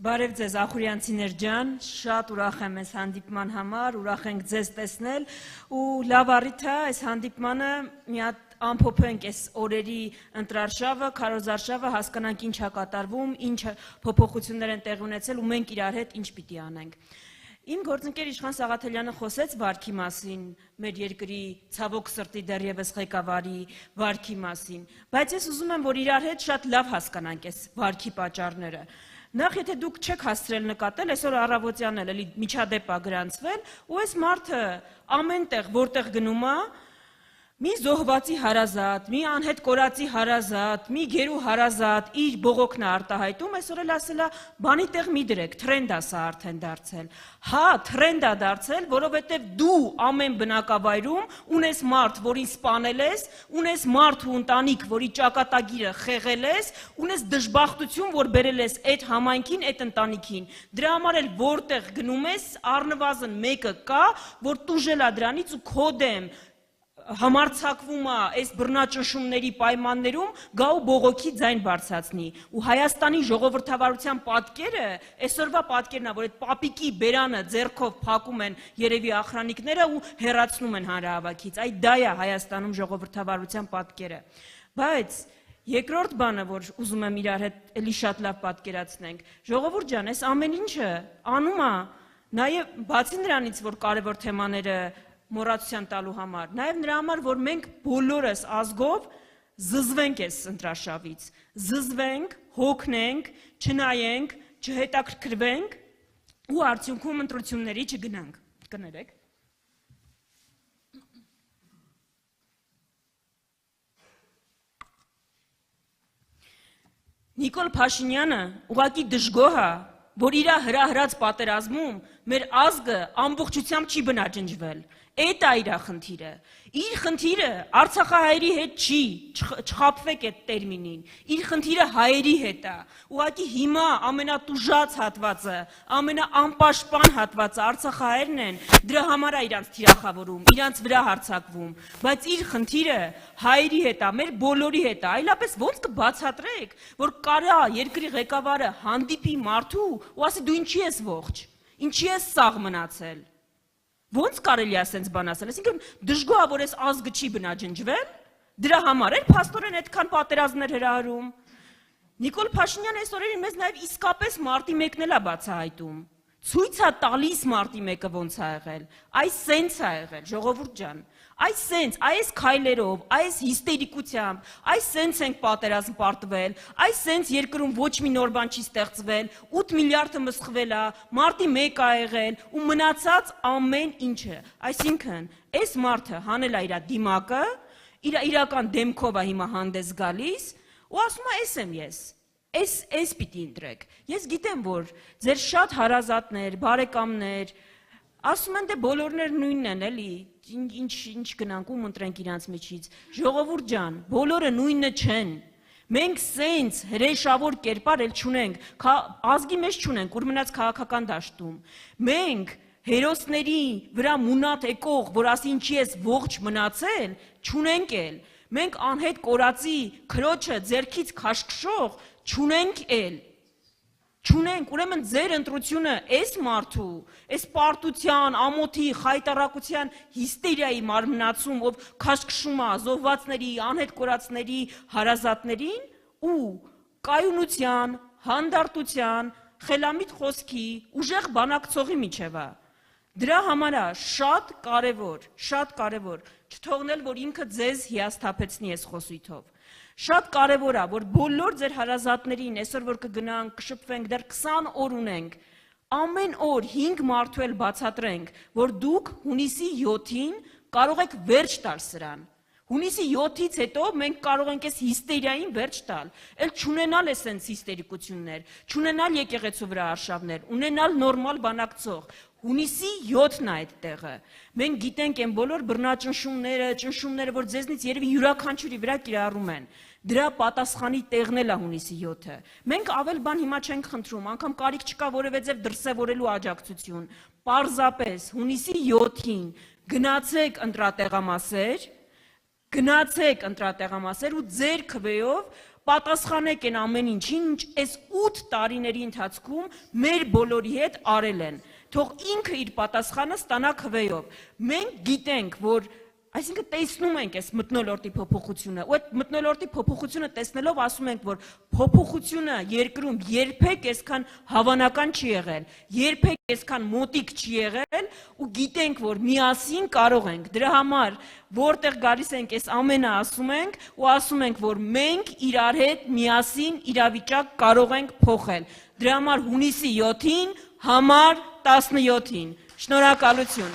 Բարև ձեզ ախուրյանցիներ ջան, շատ ուրախ եմ այս հանդիպման համար, ուրախ ենք ձեզ տեսնել ու լավ առիթ է այս հանդիպմանը մի հատ ամփոփենք այս օրերի ընտրարշավը, քարոզարշավը, հասկանանք ինչ է կատարվում, ինչ փոփոխություններ են տեղի ունեցել ու մենք իրար հետ ինչ պիտի անենք։ Իմ գործընկեր Իշխան Սաղաթելյանը խոսեց վարքի մասին, մեր երկրի ցավոք սրտի դեռևս ղեկավարի վարքի մասին, բայց ես ուզում եմ, որ իրար հետ շատ լավ հասկանանք այս վարքի պատճառները։ Նախ եթե դուք չեք հասցրել նկատել, այսօր առավոտյան էլ միջադեպ է գրանցվել, ու այս մարդը ամեն տեղ, որտեղ գնում է, մի զոհվածի հարազատ, մի անհետ կորածի հարազատ, մի գերու հարազատ, իր բողոքն է արտահայտում, այսօր էլ ասել է, բանի տեղ մի դրեք, թրենդ է սա արդեն դարձել։ Հա, թրենդ է դարձել, որովհետև դու ամեն բնակավայրում ունես մարդ, որին սպանել ես, ունես մարդ ու ընտանիք, որի ճակատագիրը խեղել ես, ունես դժբախտություն, որ բերել ես այդ համայնքին, այդ ընտանիքին։ Դրա համար էլ որտեղ գնում ես, առնվազն մեկը կա, որ տուժել է դրանից ու քո դեմ համարձակվում է այս բռնաճնշումների պայմաններում գա ու բողոքի ձայն բարձրացնի ու Հայաստանի ժողովրդավարության պատկերը այսօրվա պատկերն է, որ այդ պապիկի բերանը ձեռքով փակում են երևի ախրանիկները ու հեռացնում են հանրահավաքից, այդ դա է Հայաստանում ժողովրդավարության պատկերը, բայց երկրորդ բանը, որ ուզում եմ իրար հետ էլի շատ լավ պատկերացնենք, ժողովուրդ ջան, այս ամեն ինչը անում է նաև բացի նրանից, որ կարևոր թեմաները մոռացության տալու համար, նաև նրա համար, որ մենք բոլորս ազգով զզվենք այս ընտրարշավից, զզվենք, հոգնենք, չնայենք, չհետաքրքրվենք ու արդյունքում ընտրությունների չգնանք, կներեք։ Նիկոլ Փաշինյանը ուղղակի դժգոհ է, որ իր հրահրած պատերազմում մեր ազգը ամբողջությամբ չի բնաջնջվել, այդ է իր խնդիրը, իր խնդիրը արցախահայերի հետ չի, չխաբվեք այդ տերմինին, իր խնդիրը հայերի հետ է, ուղղակի հիմա ամենատուժած հատվածը, ամենաանպաշտպան հատվածը արցախահայերն են, դրա համար է իրանց թիրախավորում, իրանց վրա հարձակվում, բայց իր խնդիրը հայերի հետ է, մեր բոլորի հետ է, այլապես ոնց կբացատրեք, որ կարա երկրի ղեկավարը հանդիպի մարդու ու ասի դու ինչի ես ողջ, ինչի ես սաղ մնացել, ոնց կարելի է ասենց բան ասել, այսինքն դժգոհ է, որ այս ազգը չի բնաջնջվել, դրա համար էլ փաստորեն այդքան պատերազմներ հրահրում։ Նիկոլ Փաշինյանը այս օրերին մեզ նաև իսկապես մարտի 1-ն էլ է բացահայտում, ցույց է տալիս մարտի 1-ը ոնց է եղել, այս սենց է եղել, ժողովուրդ ջան, այս սենց, այս քայլերով, այս հիստերիկությամբ, այս սենց ենք պատերազմ պարտվել, այս սենց երկրում ոչ մի նոր բան չի ստեղծվել, 8 միլիարդը մսխվել է, մարտի 1 է եղել ու մնացած ամեն ինչը, այսինքն, այս մարդը հանել է իր դիմակը, իր իրական դեմքով է հիմա հանդես գալիս ու ասում է ես եմ ես, այս պիտի ընտրեք, ես գիտեմ, որ ձեր շատ հարազատներ, բարեկամներ, ասում են դե բոլորներ նույնն են էլի, ինչ գնանք ում ընտրենք իրանց միջից, ժողովուրդ ջան, բոլորը նույնը չեն, մենք սենց հրեշավոր կերպար էլ չունենք, ազգի մեջ չունենք, ուր մնաց քաղաքական դաշտում, մենք հերոսների վրա մունատ եկող, որ ասի ինչի ես ողջ մնացել, չունենք էլ, մենք անհետ կորածի քրոջը ձեռքից քաշքշող չունենք էլ, չունենք, ուրեմն ձեր ընտրությունը այս մարդու, այս պարտության, ամոթի, խայտառակության, հիստերիայի մարմնացում, ով քաշքշում է զոհվածների, անհետ կորածների հարազատներին ու կայունության, հանդարտության, խելամիտ խոսքի, ուժեղ բանակցողի միջև է։ Դրա համար է շատ կարևոր, չթողնել, որ ինքը ձեզ հիասթափեցնի այս խոսույթով։ Շատ կարևոր է, որ բոլոր ձեր հարազատներին, այսօր որ կգնանք, կշփվենք, դեռ 20 օր ունենք, ամեն օր 5 մարդու էլ բացատրենք, որ դուք հունիսի 7-ին կարող եք վերջ տալ սրան։ Հունիսի 7-ից հետո մենք կարող ենք այս հիստերիային վերջ տալ, էլ չունենալ այսենց հիստերիկություններ, չունենալ եկեղեցու վրա արշավներ, ունենալ նորմալ բանակցող։ Հունիսի 7-ն է այդ տեղը։ Մենք գիտենք այն բոլոր բռնաճնշումները, որ ձեզնից երևի յուրաքանչյուրի վրա կիրառում են։ Դրա պատասխանի տեղն էլ է հունիսի 7-ը։ Մենք ավել բան հիմա չենք խնդրում, անգամ կարիք չկա որևէ դրսևորելու աջակցություն։ Պարզապես հունիսի 7-ին գնացեք ընտրատեղամասեր ու ձեր քվեով պատասխանեք են ամեն ինչին, ինչ այս 8 տարիների ընթացքում մեր բոլորի հետ արել են։ Թող ինքը իր պատասխանը ստանա քվեով։ Մենք գիտենք, որ այսինքն տեսնում ենք այս մթնոլորտի փոփոխությունը, ու այդ մթնոլորտի փոփոխությունը տեսնելով ասում ենք, որ փոփոխությունը երկրում երբեք այսքան հավանական չի եղել, երբեք այսքան մոտիկ չի եղել, ու գիտենք, որ միասին կարող ենք։ Դրա համար որտեղ գալիս ենք, այս ամենը ասում ենք, ու ասում ենք, որ մենք իրար հետ միասին իրավիճակ կարող ենք փոխել։ Դրա համար հունիսի 7-ին, համար 17-ին։ Շնորհակալություն։